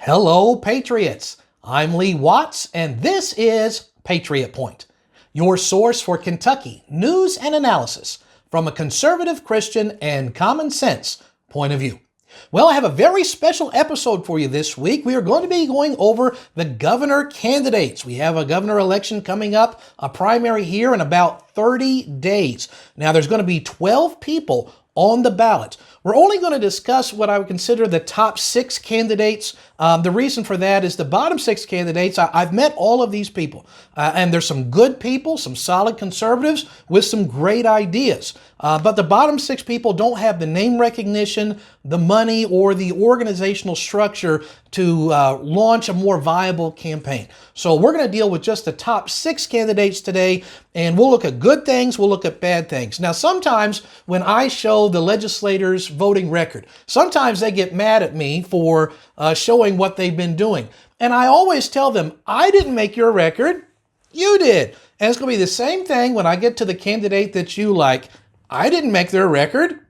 Hello, Patriots. I'm Lee Watts, and this is Patriot Point, your source for Kentucky news and analysis from a conservative, Christian, and common sense point of view. Well, I have a very special episode for you this week. We are going to be going over the governor candidates. We have a governor election coming up, a primary here in about 30 days. Now, there's going to be 12 people on the ballot. We're only going to discuss what I would consider the top 6 candidates. The reason for that is the bottom 6 candidates, I've met all of these people. And there's some good people, some solid conservatives with some great ideas. But the bottom 6 people don't have the name recognition, the money, or the organizational structure to launch a more viable campaign. So we're going to deal with just the top 6 candidates today, and we'll look at good things, we'll look at bad things. Now, sometimes when I show the legislators' voting record, sometimes they get mad at me for showing what they've been doing. And I always tell them, I didn't make your record, you did. And it's going to be the same thing when I get to the candidate that you like. I didn't make their record,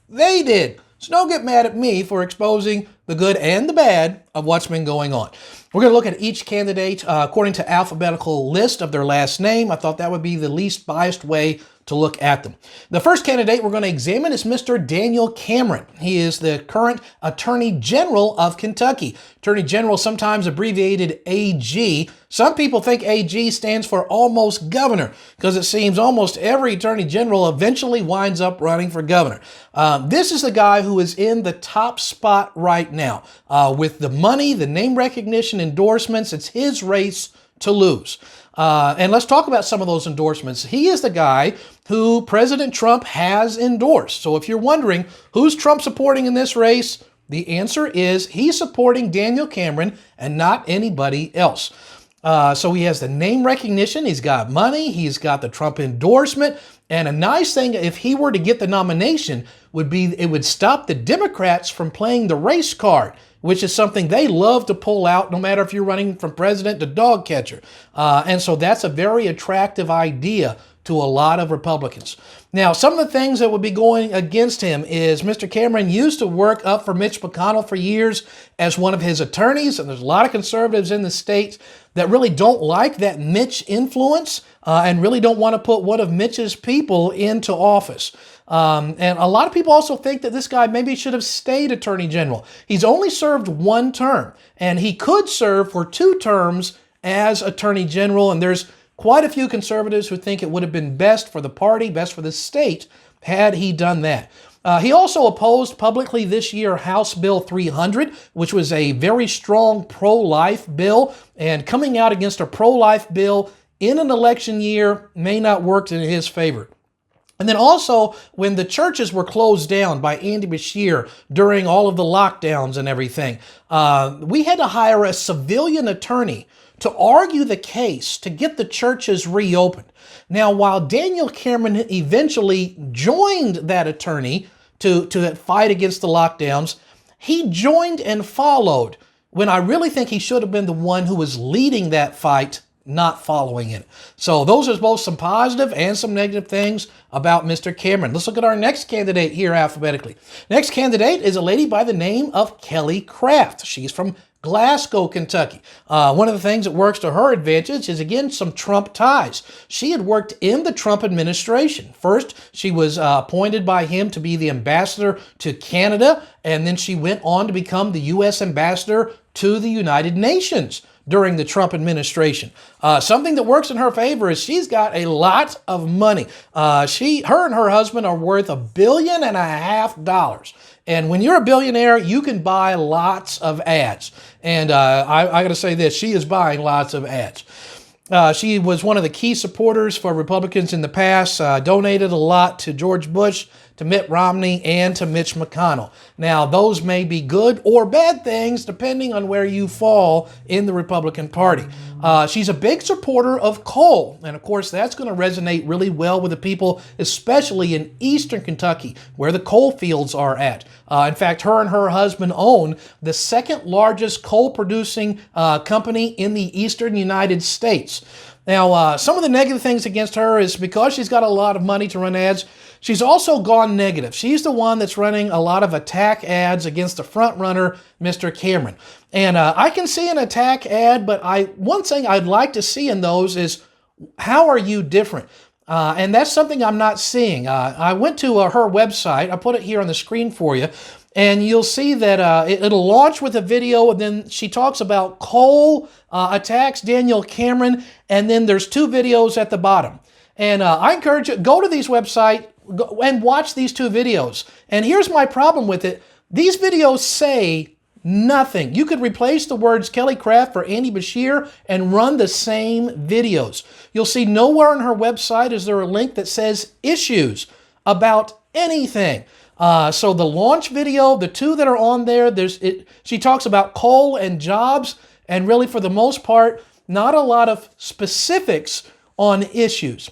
they did. So don't get mad at me for exposing the good and the bad of what's been going on. We're going to look at each candidate according to alphabetical list of their last name. I thought that would be the least biased way to look at them. The first candidate we're going to examine is Mr. Daniel Cameron. He is the current Attorney General of Kentucky. Attorney General, sometimes abbreviated AG. Some people think AG stands for almost governor because it seems almost every Attorney General eventually winds up running for governor. This is the guy who is in the top spot right now. With the money, the name recognition, endorsements, it's his race to lose. And let's talk about some of those endorsements. He is the guy who President Trump has endorsed. So if you're wondering who's Trump supporting in this race, the answer is he's supporting Daniel Cameron and not anybody else. So he has the name recognition, he's got money, he's got the Trump endorsement, and a nice thing, if he were to get the nomination, would be it would stop the Democrats from playing the race card, which is something they love to pull out no matter if you're running from president to dog catcher. And so that's a very attractive idea to a lot of Republicans. Now, some of the things that would be going against him is Mr. Cameron used to work up for Mitch McConnell for years as one of his attorneys, and there's a lot of conservatives in the state that really don't like that Mitch influence and really don't want to put one of Mitch's people into office. And a lot of people also think that this guy maybe should have stayed Attorney General. He's only served 1 term, and he could serve for 2 terms as Attorney General, and there's quite a few conservatives who think it would have been best for the party, best for the state, had he done that. He also opposed publicly this year House Bill 300, which was a very strong pro-life bill, and coming out against a pro-life bill in an election year may not work in his favor. And then also, when the churches were closed down by Andy Beshear during all of the lockdowns and everything, we had to hire a civilian attorney to argue the case to get the churches reopened. Now, while Daniel Cameron eventually joined that attorney to fight against the lockdowns, he joined and followed when I really think he should have been the one who was leading that fight, not following it. So those are both some positive and some negative things about Mr. Cameron. Let's look at our next candidate here alphabetically. Next candidate is a lady by the name of Kelly Craft. She's from Glasgow, Kentucky. One of the things that works to her advantage is, again, some Trump ties. She had worked in the Trump administration. First, she was appointed by him to be the ambassador to Canada, and then she went on to become the U.S. ambassador to the United Nations during the Trump administration. Something that works in her favor is she's got a lot of money. Her and her husband are worth $1.5 billion. And when you're a billionaire, you can buy lots of ads. And I got to say this, she is buying lots of ads. She was one of the key supporters for Republicans in the past, donated a lot to George Bush, to Mitt Romney, and to Mitch McConnell. Now, those may be good or bad things depending on where you fall in the Republican Party. She's a big supporter of coal, and of course that's going to resonate really well with the people, especially in eastern Kentucky, where the coal fields are at. In fact, her and her husband own the second largest coal-producing company in the eastern United States. Now, some of the negative things against her is because she's got a lot of money to run ads, she's also gone negative. She's the one that's running a lot of attack ads against the front runner, Mr. Cameron. And I can see an attack ad, but one thing I'd like to see in those is, how are you different? And that's something I'm not seeing. I went to her website. I put it here on the screen for you. And you'll see that it'll launch with a video, and then she talks about Cole attacks Daniel Cameron, and then there's 2 videos at the bottom. And I encourage you, go to these websites and watch these 2 videos. And here's my problem with it. These videos say nothing. You could replace the words Kelly Craft for Andy Beshear and run the same videos. You'll see nowhere on her website is there a link that says issues about anything. So the launch video, the 2 that are on there, she talks about coal and jobs, and really for the most part, not a lot of specifics on issues,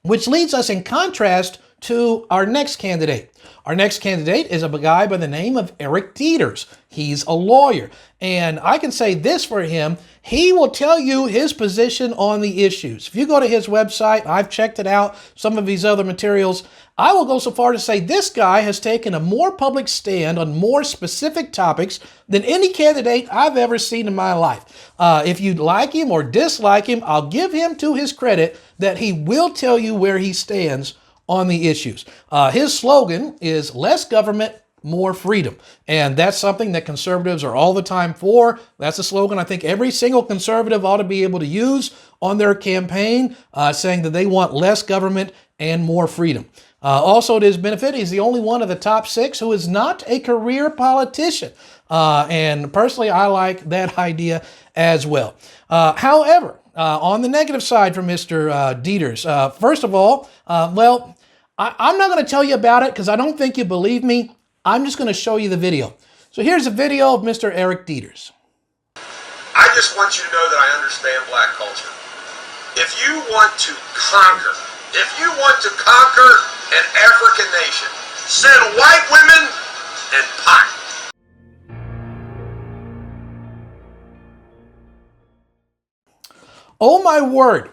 which leads us in contrast to our next candidate. Our next candidate is a guy by the name of Eric Dieters. He's a lawyer, and I can say this for him. He will tell you his position on the issues. If you go to his website, I've checked it out, some of his other materials, I will go so far to say this guy has taken a more public stand on more specific topics than any candidate I've ever seen in my life. If you like him or dislike him, I'll give him to his credit that he will tell you where he stands on the issues. His slogan is less government, more freedom. And that's something that conservatives are all the time for. That's a slogan I think every single conservative ought to be able to use on their campaign, saying that they want less government and more freedom. Also, to his benefit, he's the only one of the top 6 who is not a career politician. And personally, I like that idea as well. However, on the negative side for Mr. Dieters, first of all, I'm not going to tell you about it because I don't think you believe me. I'm just going to show you the video. So here's a video of Mr. Eric Dieters. I just want you to know that I understand black culture. If you want to conquer an African nation, send white women and pot. Oh my word.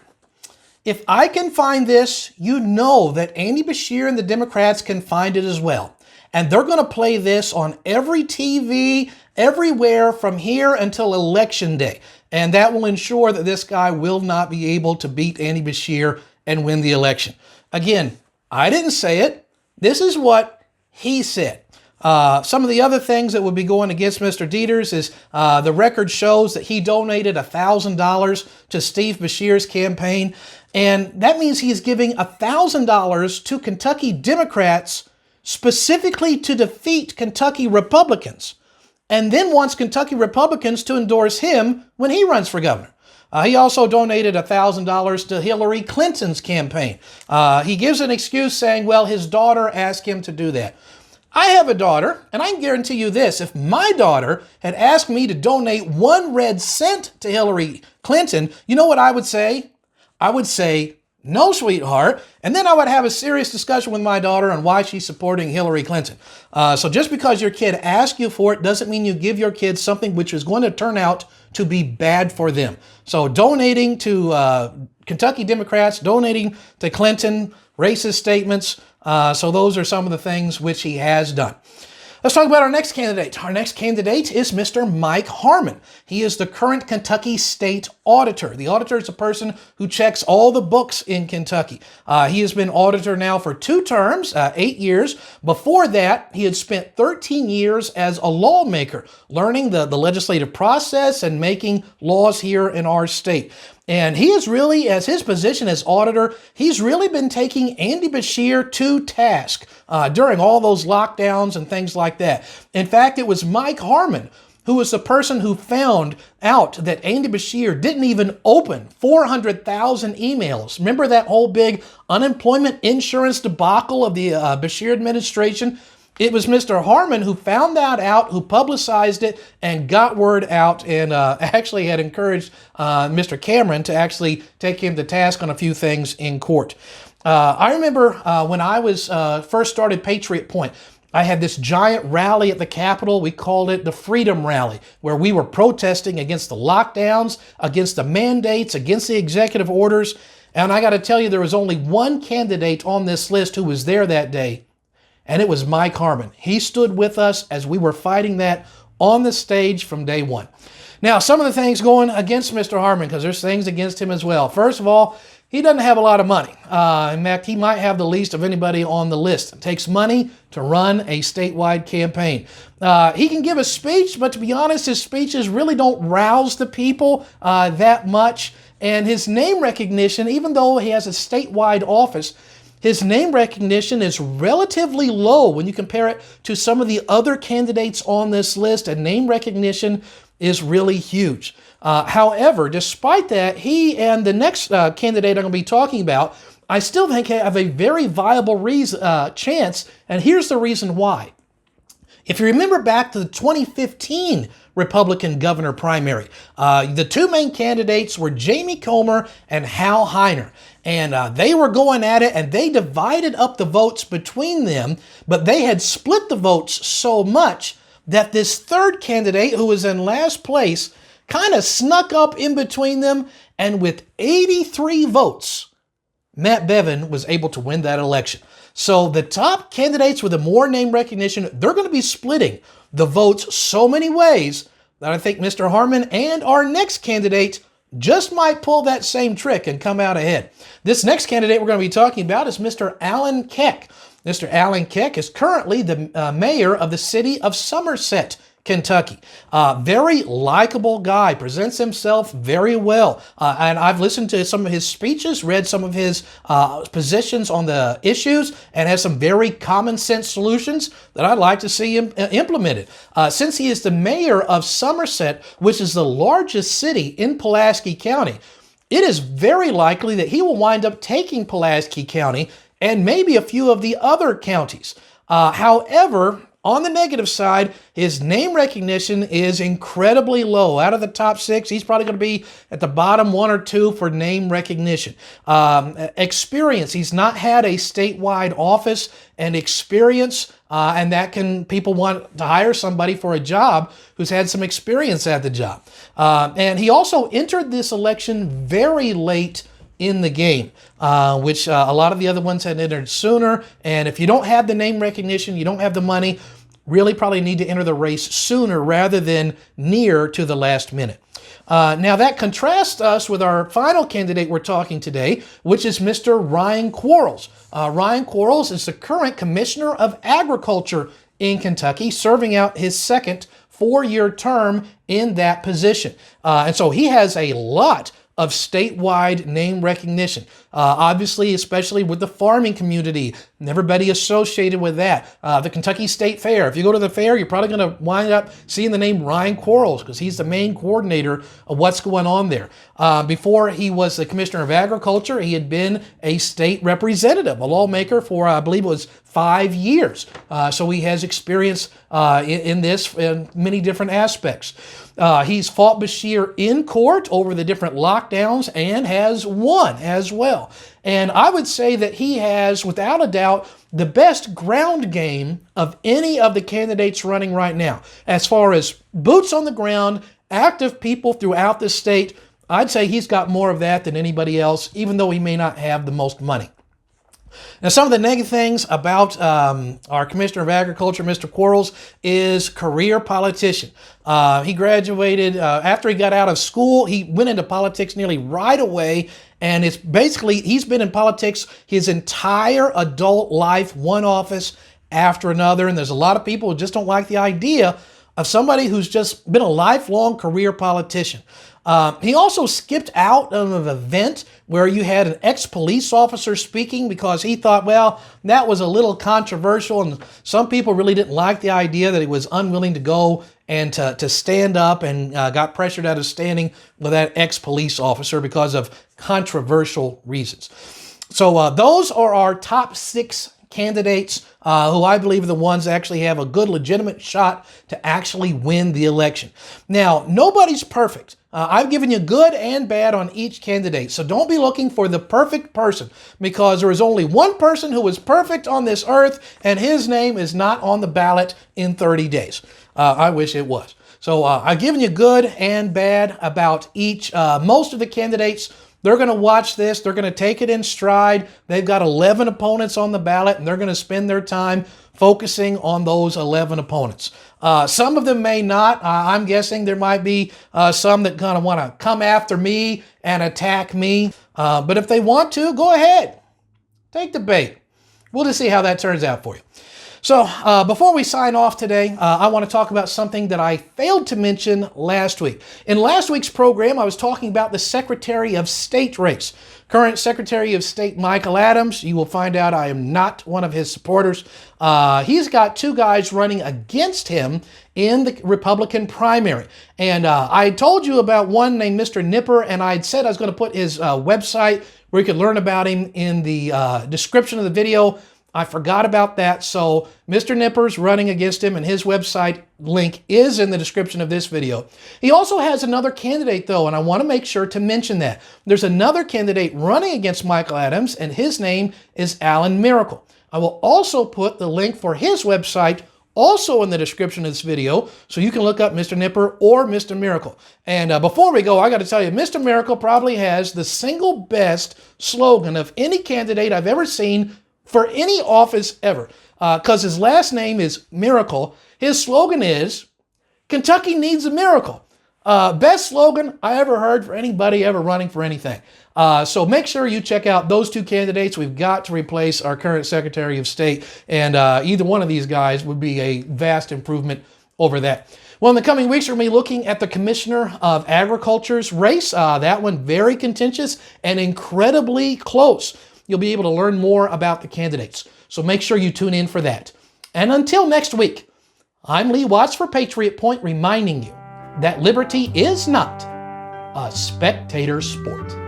If I can find this, you know that Andy Beshear and the Democrats can find it as well. And they're going to play this on every TV, everywhere from here until Election Day. And that will ensure that this guy will not be able to beat Andy Beshear and win the election. Again, I didn't say it. This is what he said. Some of the other things that would be going against Mr. Dieters is the record shows that he donated $1,000 to Steve Beshear's campaign. And that means he's giving $1,000 to Kentucky Democrats specifically to defeat Kentucky Republicans, and then wants Kentucky Republicans to endorse him when he runs for governor. He also donated $1,000 to Hillary Clinton's campaign. He gives an excuse saying, well, his daughter asked him to do that. I have a daughter, and I can guarantee you this. If my daughter had asked me to donate 1 red cent to Hillary Clinton, you know what I would say? I would say, no, sweetheart. And then I would have a serious discussion with my daughter on why she's supporting Hillary Clinton. So just because your kid asks you for it doesn't mean you give your kids something which is going to turn out to be bad for them. So donating to Kentucky Democrats, donating to Clinton, racist statements. So those are some of the things which he has done. Let's talk about our next candidate. Our next candidate is Mr. Mike Harmon. He is the current Kentucky State Auditor. The auditor is a person who checks all the books in Kentucky. He has been auditor now for 2 terms, 8 years. Before that, he had spent 13 years as a lawmaker, learning the legislative process and making laws here in our state. And he is really, as his position as auditor, he's really been taking Andy Beshear to task during all those lockdowns and things like that. In fact, it was Mike Harmon who was the person who found out that Andy Beshear didn't even open 400,000 emails. Remember that whole big unemployment insurance debacle of the Beshear administration? It was Mr. Harmon who found that out, who publicized it, and got word out, and actually had encouraged Mr. Cameron to actually take him to task on a few things in court. I remember when I was first started Patriot Point, I had this giant rally at the Capitol. We called it the Freedom Rally, where we were protesting against the lockdowns, against the mandates, against the executive orders. And I got to tell you, there was only one candidate on this list who was there that day, and it was Mike Harmon. He stood with us as we were fighting that on the stage from day one. Now, some of the things going against Mr. Harmon, because there's things against him as well. First of all, he doesn't have a lot of money. In fact, he might have the least of anybody on the list. It takes money to run a statewide campaign. He can give a speech, but to be honest, his speeches really don't rouse the people that much. And his name recognition, even though he has a statewide office, his name recognition is relatively low when you compare it to some of the other candidates on this list, and name recognition is really huge. However, despite that, he and the next candidate I'm going to be talking about, I still think have a very viable chance, and here's the reason why. If you remember back to the 2015 Republican governor primary, the two main candidates were Jamie Comer and Hal Heiner. And they were going at it, and they divided up the votes between them, but they had split the votes so much that this third candidate, who was in last place, kind of snuck up in between them, and with 83 votes, Matt Bevin was able to win that election. So the top candidates with the more name recognition, they're going to be splitting the votes so many ways that I think Mr. Harmon and our next candidate just might pull that same trick and come out ahead. This next candidate we're going to be talking about is Mr. Alan Keck. Mr. Alan Keck is currently the mayor of the city of Somerset, Kentucky. Very likable guy, presents himself very well. And I've listened to some of his speeches, read some of his positions on the issues, and has some very common sense solutions that I'd like to see him implemented. Since he is the mayor of Somerset, which is the largest city in Pulaski County, it is very likely that he will wind up taking Pulaski County and maybe a few of the other counties. However, on the negative side, his name recognition is incredibly low. Out of the top 6, he's probably going to be at the bottom 1 or 2 for name recognition. Experience, he's not had a statewide office and experience, and that can, people want to hire somebody for a job who's had some experience at the job. And he also entered this election very late in the game, which a lot of the other ones had entered sooner. And if you don't have the name recognition, you don't have the money, really probably need to enter the race sooner rather than near to the last minute. Now that contrasts us with our final candidate we're talking today, which is Mr. Ryan Quarles. Ryan Quarles is the current Commissioner of Agriculture in Kentucky, serving out his second 4-year term in that position. And so he has a lot of statewide name recognition. Obviously, especially with the farming community and everybody associated with that. The Kentucky State Fair. If you go to the fair, you're probably going to wind up seeing the name Ryan Quarles because he's the main coordinator of what's going on there. Before he was the Commissioner of Agriculture, he had been a state representative, a lawmaker for, I believe it was 5 years. So he has experience in this in many different aspects. He's fought Beshear in court over the different lockdowns and has won as well. And I would say that he has, without a doubt, the best ground game of any of the candidates running right now. As far as boots on the ground, active people throughout the state, I'd say he's got more of that than anybody else, even though he may not have the most money. Now, some of the negative things about our Commissioner of Agriculture, Mr. Quarles, is career politician. He graduated, after he got out of school, he went into politics nearly right away, and it's basically, he's been in politics his entire adult life, one office after another, and there's a lot of people who just don't like the idea of somebody who's just been a lifelong career politician. He also skipped out of an event where you had an ex-police officer speaking because he thought, well, that was a little controversial, and some people really didn't like the idea that he was unwilling to go and to stand up, and got pressured out of standing with that ex-police officer because of controversial reasons. So those are our top 6 candidates who I believe are the ones that actually have a good, legitimate shot to actually win the election. Now, nobody's perfect. I've given you good and bad on each candidate, so don't be looking for the perfect person, because there is only one person who is perfect on this earth, and his name is not on the ballot in 30 days. I wish it was. So I've given you good and bad about each. Most of the candidates, they're going to watch this. They're going to take it in stride. They've got 11 opponents on the ballot, and they're going to spend their time focusing on those 11 opponents. Some of them may not. I'm guessing there might be some that kind of want to come after me and attack me. But if they want to, go ahead. Take the bait. We'll just see how that turns out for you. So before we sign off today, I want to talk about something that I failed to mention last week. In last week's program, I was talking about the Secretary of State race. Current Secretary of State Michael Adams, you will find out I am not one of his supporters. He's got two guys running against him in the Republican primary. And I told you about one named Mr. Nipper, and I had said I was going to put his website where you could learn about him in the description of the video. I forgot about that, so Mr. Nipper's running against him, and his website link is in the description of this video. He also has another candidate, though, and I want to make sure to mention that. There's another candidate running against Michael Adams, and his name is Alan Miracle. I will also put the link for his website also in the description of this video, so you can look up Mr. Nipper or Mr. Miracle. And before we go, I got to tell you, Mr. Miracle probably has the single best slogan of any candidate I've ever seen for any office ever, because his last name is Miracle. His slogan is, Kentucky needs a miracle. Best slogan I ever heard for anybody ever running for anything. So make sure you check out those two candidates. We've got to replace our current Secretary of State, and either one of these guys would be a vast improvement over that. Well, in the coming weeks, we're going to be looking at the Commissioner of Agriculture's race. That one very contentious and incredibly close. You'll be able to learn more about the candidates. So make sure you tune in for that. And until next week, I'm Lee Watts for Patriot Point, reminding you that liberty is not a spectator sport.